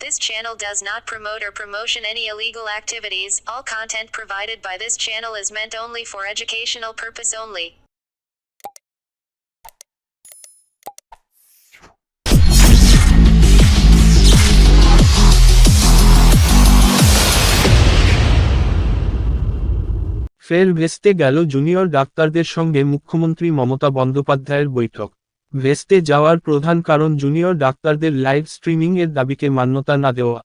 This channel does not promote or promotion any illegal activities. All content provided by this channel is meant only for educational purpose only. ফের ভেস্তে গেল junior ডাক্তারদের সঙ্গে মুখ্যমন্ত্রী মমতা বন্দ্যোপাধ্যায়ের বৈঠক। ভেস্তে যাওয়ার প্রধান কারণ জুনিয়র ডাক্তারদের লাইভ স্ট্রিমিং এর দাবিকে মান্যতা না দেওয়া।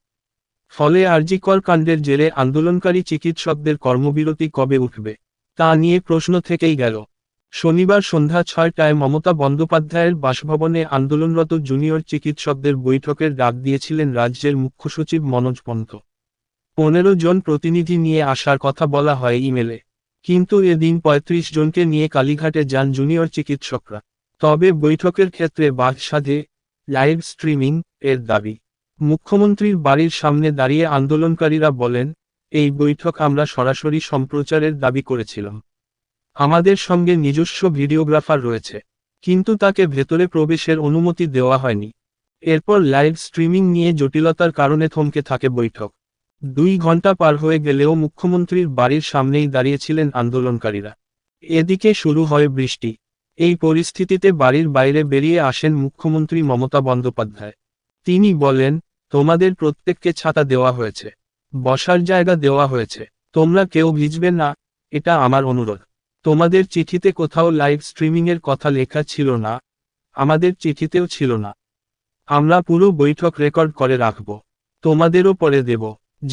ফলে আরজিকর কাণ্ডের জেরে আন্দোলনকারী চিকিৎসকদের কর্মবিরতি কবে উঠবে তা নিয়ে প্রশ্ন থেকেই গেল। শনিবার সন্ধ্যা ৬টায় মমতা বন্দ্যোপাধ্যায়ের বাসভবনে আন্দোলনরত জুনিয়র চিকিৎসকদের বৈঠকের ডাক দিয়েছিলেন রাজ্যের মুখ্য সচিব মনোজ পন্ত। ১৫ জন প্রতিনিধি নিয়ে আসার কথা বলা হয় ইমেলে, কিন্তু এদিন ৩৫ জনকে নিয়ে কালীঘাটে যান জুনিয়র চিকিৎসকরা। তবে বৈঠকের ক্ষেত্রে বাদ সাধে লাইভ স্ট্রিমিং এর দাবি। মুখ্যমন্ত্রীর বাড়ির সামনে দাঁড়িয়ে আন্দোলনকারীরা বলেন, এই বৈঠক আমরা সরাসরি সম্প্রচারের দাবি করেছিলাম। আমাদের সঙ্গে নিজস্ব ভিডিওগ্রাফার রয়েছে, কিন্তু তাকে ভেতরে প্রবেশের অনুমতি দেওয়া হয়নি। এরপর লাইভ স্ট্রিমিং নিয়ে জটিলতার কারণে থমকে থাকে বৈঠক। ২ ঘন্টা পার হয়ে গেলেও মুখ্যমন্ত্রীর বাড়ির সামনেই দাঁড়িয়েছিলেন আন্দোলনকারীরা। এদিকে শুরু হয় বৃষ্টি। এই পরিস্থিতিতে বাড়ির বাইরে বেরিয়ে আসেন মুখ্যমন্ত্রী মমতা বন্দ্যোপাধ্যায়। তিনি বলেন, তোমাদের প্রত্যেককে ছাতা দেওয়া হয়েছে, বসার জায়গা দেওয়া হয়েছে, তোমরা কেউ ভিজবে না, এটা আমার অনুরোধ। তোমাদের চিঠিতে কোথাও লাইভ স্ট্রিমিংয়ের কথা লেখা ছিল না, আমাদের চিঠিতেও ছিল না। আমরা পুরো বৈঠক রেকর্ড করে রাখব, তোমাদেরও পরে দেব।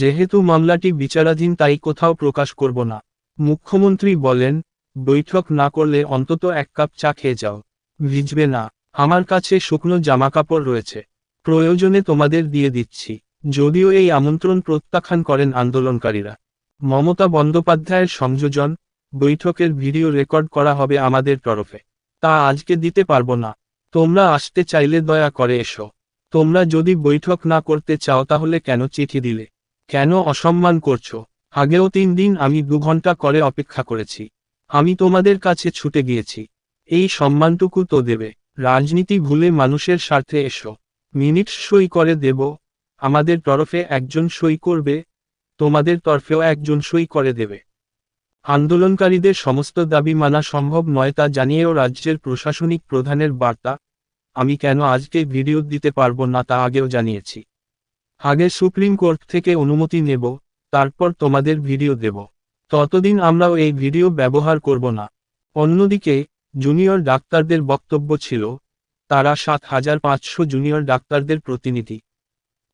যেহেতু মামলাটি বিচারাধীন তাই কোথাও প্রকাশ করব না। মুখ্যমন্ত্রী বলেন, বৈঠক না করলে অন্তত ১ কাপ চা খেয়ে যাও, ভিজবে না। আমার কাছে শুকনো জামাকাপড় রয়েছে, প্রয়োজনে তোমাদের দিয়ে দিচ্ছি। যদিও এই আমন্ত্রণ প্রত্যাখ্যান করেন আন্দোলনকারীরা। মমতা বন্দ্যোপাধ্যায়ের সংযোজন, বৈঠকের ভিডিও রেকর্ড করা হবে আমাদের তরফে, তা আজকে দিতে পারবো না। তোমরা আসতে চাইলে দয়া করে এসো। তোমরা যদি বৈঠক না করতে চাও তাহলে কেন চিঠি দিলে, কেন অসম্মান করছো? আগেও ৩ দিন আমি ২ ঘন্টা করে অপেক্ষা করেছি, আমি তোমাদের কাছে ছুটে গিয়েছি। এই সম্মানটুকু তো দেবে। রাজনীতি ভুলে মানুষের স্বার্থে এসো। মিনিট সই করে দেব, আমাদের তরফে একজন সই করবে, তোমাদের তরফেও একজন সই করে দেবে। আন্দোলনকারীদের সমস্ত দাবি মানা সম্ভব নয় তা জানিয়েও রাজ্যের প্রশাসনিক প্রধানের বার্তা, আমি কেন আজকে ভিডিও দিতে পারবো না তা আগেও জানিয়েছি। আগে সুপ্রিম কোর্ট থেকে অনুমতি নেব, তারপর তোমাদের ভিডিও দেব। ততদিন আমরাও এই ভিডিও ব্যবহার করব না। অন্যদিকে জুনিয়র ডাক্তারদের বক্তব্য ছিল, তারা ৭৫০০ জুনিয়র ডাক্তারদের প্রতিনিধি।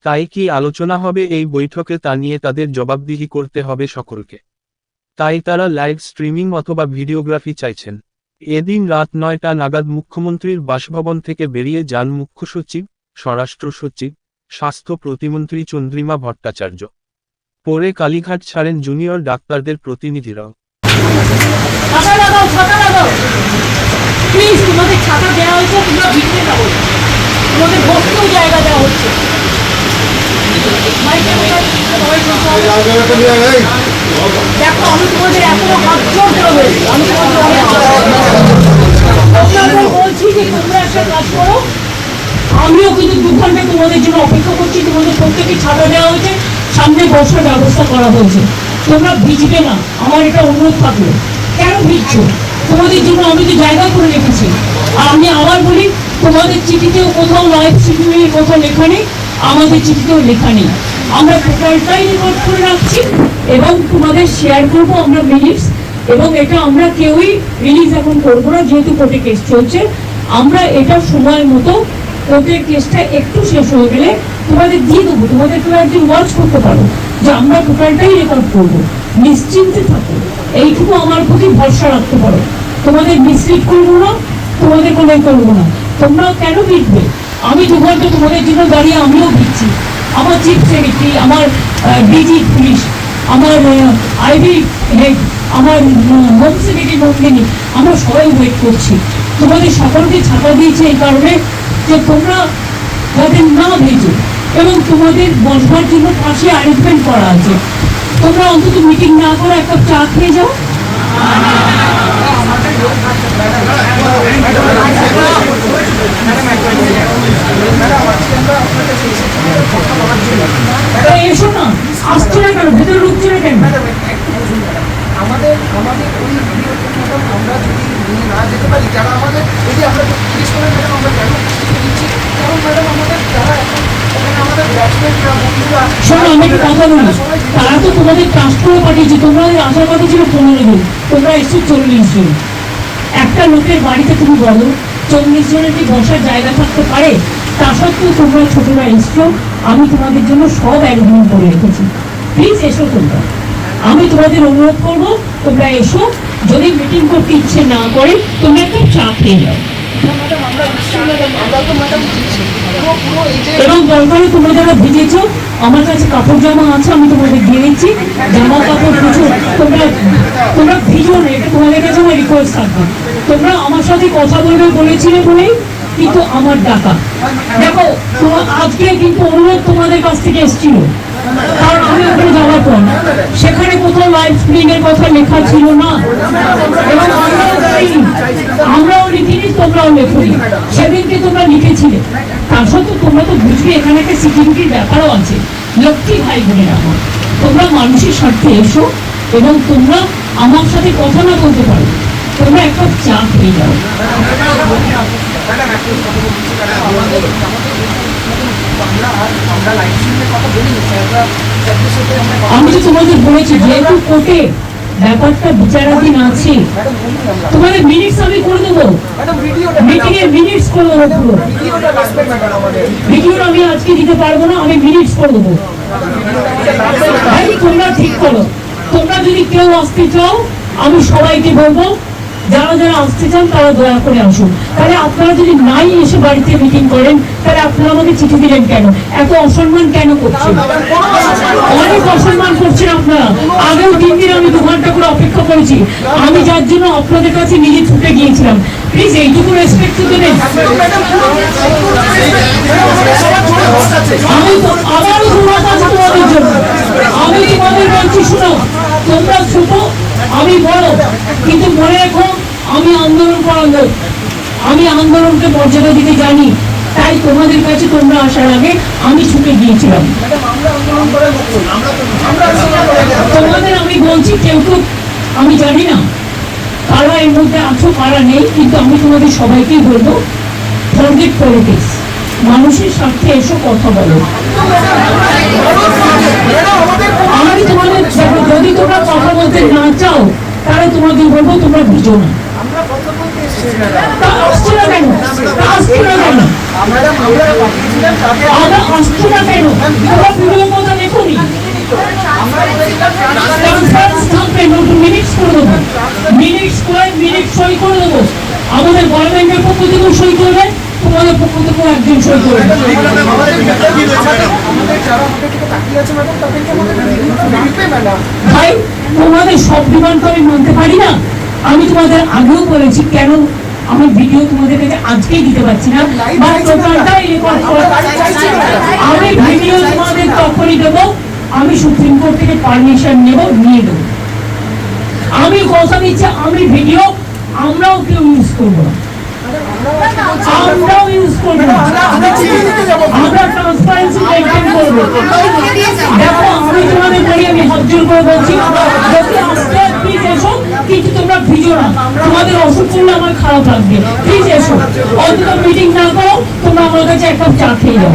তাই কি আলোচনা হবে এই বৈঠকে তা নিয়ে তাদের জবাবদিহি করতে হবে সকলকে। তাই তারা লাইভ স্ট্রিমিং অথবা ভিডিওগ্রাফি চাইছেন। এদিন রাত ৯টা নাগাদ মুখ্যমন্ত্রীর বাসভবন থেকে বেরিয়ে যান মুখ্য সচিব, স্বরাষ্ট্র সচিব, স্বাস্থ্য প্রতিমন্ত্রী চন্দ্রিমা ভট্টাচার্য। পরে কালীঘাট ছাড়েন জুনিয়র ডাক্তারদের প্রতিনিধিরাও। তোমাদের ছাতা দেওয়া হয়েছে, তোমরা ভিড়তে যাবো, তোমাদের বসতেও জায়গা দেওয়া হচ্ছে। দেখো, আমি তোমাদের এখনো হাত জোর দেওয়া হয়েছে, আমি তোমাদের অনেক বলছি যে তোমরা একটা কাজ করো। আমিও কিন্তু ২ ঘন্টা তোমাদের জন্য অপেক্ষা করছি। তোমাদের প্রত্যেকে ছাতা দেওয়া হয়েছে, সামনে বসার ব্যবস্থা করা হয়েছে। তোমরা ভিজবে না, আমার এটা অনুরোধ থাকলো। কেন ভিজছো? তোমাদের জন্য আমি তো জায়গা করে রেখেছি। আর আমি আবার বলি, তোমাদের চিঠিতেও কোথাও লাইভ স্ট্রিমিং এর কোথাও লেখা নেই, আমাদের চিঠিতেও লেখা নেই। আমরা টোটালটাই রেকর্ড করে রাখছি এবং তোমাদের শেয়ার করবো আমরা মিনিটস। এবং এটা আমরা কেউই রিলিজ এখন করবো না, যেহেতু কোর্টে কেস চলছে। আমরা এটা সময় মতো কোর্টের কেসটা একটু শেষ হয়ে গেলে তোমাদের দিয়ে দেবো। তোমাদের কেউ একদিন ওয়াচ করতে পারো যে আমরা টোটালটাই রেকর্ড করবো। নিশ্চিন্তে থাকো, এইটুকু আমার প্রতি ভরসা রাখতে পারো। তোমাদের মিসলিড করবো না, তোমাদের কোনো করবো না। তোমরা কেন ভিড়বে? আমি ২ ঘন্টা তোমাদের জন্য দাঁড়িয়ে আমিও ভিড়ছি। আমার চিফ সেক্রেটারি, আমার ডিজি পুলিশ, আমার আইবি হেড, আমার হোম সেক্রেটারি নন্দিনী, আমরা সবাই ওয়েট করছি। তোমাদের সকলকে ছাতা দিয়েছে এই কারণে যে তোমরা যাতে না ভেজো, এবং তোমাদের বসবার জন্য পাশে অ্যারেঞ্জমেন্ট করা আছে। তোমরা অন্তত মিটিং না করে ১ কাপ চা খেয়ে যাও। ম্যাডাম, আসছে না কেন, ভেতরে ঢুকছে না কেন? ম্যাডাম একটু বুঝুন ম্যাডাম, আমাদের ওই ভিডিও ম্যাডাম আমরা যদি নিয়ে না যেতে পারি, যারা আমাদের এই যে আমরা জিজ্ঞেস করে ম্যাডাম আমরা কেন দিচ্ছি, কারণ ম্যাডাম আমাদের যারা এখন ওখানে আমাদের ব্যাটসম্যানরা বন্ধুরা শোনো, আমি একটা কথা বলি, তারা তো তোমাদের ট্রাস্ট করে পাঠিয়েছে, তোমাদের আসার কথা ছিল 15 জন, তোমরা এসছো 40 জন। একটা লোকের বাড়িতে তুমি বলো 40 জনের কি বসার জায়গা থাকতে পারে? তা সত্ত্বেও তোমরা ছোটরা এসছো, আমি তোমাদের জন্য সব অ্যারেঞ্জমেন্ট করে রেখেছি। প্লিজ এসো তোমরা, আমি তোমাদের অনুরোধ করবো তোমরা এসো। যদি মিটিং করতে ইচ্ছে না করে তোমরা একটু চা খেয়ে যাও, ম্যাডাম আমরা দিচ্ছি ম্যাডাম, আমরা তো ম্যাডাম দিচ্ছি পুরো এই যে এবং দরকারে তোমরা যারা ভিজেছো আমার কাছে কাপড় জামা আছে, আমি তোমাদের দিয়ে দিচ্ছি জামা কাপড় কিছু। তোমরা ভিজো না, এটা তোমাদের কাছে আমার রিকোয়েস্ট থাকবে। তোমরা আমার সাথে কথা বলবে বলেছিলে বলেই কিন্তু আমার ডাকা। দেখো আজকে কিন্তু অনুরোধ তোমাদের কাছ থেকে এসেছিল, কারণ আমি ওখানে যাওয়ার পর সেখানে কোথাও লাইভ স্ট্রিমিং এর কথা লেখা ছিল না, এবং আমরাও লিখিনি, তোমরাও লেখনি। সেদিনকে তোমরা লিখেছিলে, তার সত্ত্বেও তোমরা তো বুঝবে এখানে একটা সিকিউরিটির ব্যাপারও আছে। লক্ষ্মী ভাই বোনের আমার, তোমরা মানুষের স্বার্থে এসো, এবং তোমরা আমার সাথে কথা না বলতে পারো, তোমরা একটা চা খেয়ে যাও। আমি তো তোমাদের বলেছি যেহেতু কোর্টে ব্যাপারটা বিচারাধীন আছে, তোমাদের মিনিটস আমি করে দেবো, মিটিং এর মিনিটস করে দেবো। পুরো ভিডিও আমি আজকে দিতে পারবো না, আমি মিনিটস করে দেবো। ভাই তোমরা ঠিক করো, তোমরা যদি কেউ আসতে চাও আমি সবাইকে বলবো যারা যারা আসতে চান তারা দয়া করে আসুন। তাহলে আপনারা যদি নাই এসে বাড়িতে মিটিং করেন, তাহলে আপনারা আমাকে চিঠি দিলেন কেন? এত অসম্মান কেন করছেন? অনেক অসম্মান করছেন আপনারা। আগেও 3 দিন আমি 2 ঘন্টা করে অপেক্ষা করেছি, আমি যার জন্য আপনাদের কাছে নিজে ছুটে গিয়েছিলাম। প্লিজ এইটুকু রেসপেক্ট তো দেন। আমি তো আবারও তোমার কাছে তোমাদের জন্য আমি তোমাদের বলছি, শুনো, তোমরা ছোট আমি বড়, কিন্তু মনে রেখো আমি আন্দোলন করার লোক, আমি আন্দোলনকে মর্যাদা দিতে জানি। তাই তোমাদের কাছে তোমরা আসার আগে আমি ছুটে গিয়েছিলাম। তোমাদের আমি বলছি, কেউ কেউ আমি জানি না কারা এর মধ্যে আছো কারা নেই, কিন্তু আমি তোমাদের সবাইকেই বলবো ফরগেট পলিটিক্স, মানুষের স্বার্থে এসো, কথা বলো। আমি তোমাদের যদি তোমরা কথা বলতে না চাও তাহলে তোমাদের বলবো তোমরা ভিজো না। আসছো না কেন? আসছো না কেন? আমরা আসছো না কেন? তোমরা ভিডিও কথা দেখোনি? মিনিটস করে দেবো, মিনিটস করে মিনিট সই করে দেবো। আমাদের গভর্নমেন্টের পক্ষ থেকেও সই করবে, তোমাদের পক্ষ থেকেও একজন সই করবে। ভাই তোমাদের সব ডিমান্ড তো আমি মানতে পারি না। আমি তোমাদের আগেও বলেছি কেন আমি ভিডিও তোমাদের কাছে আজকেই দিতে পারছি না, আমি ভিডিও তোমাদের তখনই দেবো আমি সুপ্রিম কোর্ট থেকে পারমিশন নিয়ে দেবো। আমি কথা দিচ্ছি, আমি ভিডিও আমরাও কেউ ইউজ করবো না, আমরাও ইউজ করবো না, আমরা ট্রান্সপারেন্সি মেইনটেইন করবো। দেখো আমি তোমাদের বলি, আমি হাত জোর করে বলছি, যদি আজকে প্লিজ এসো, কিন্তু তোমরা ভিজো না, তোমাদের অসুখ করলে আমার খারাপ লাগবে। প্লিজ এসো, অন্তত মিটিং না করো, তোমরা আমার কাছে এক কাপ চা খেয়ে যাও।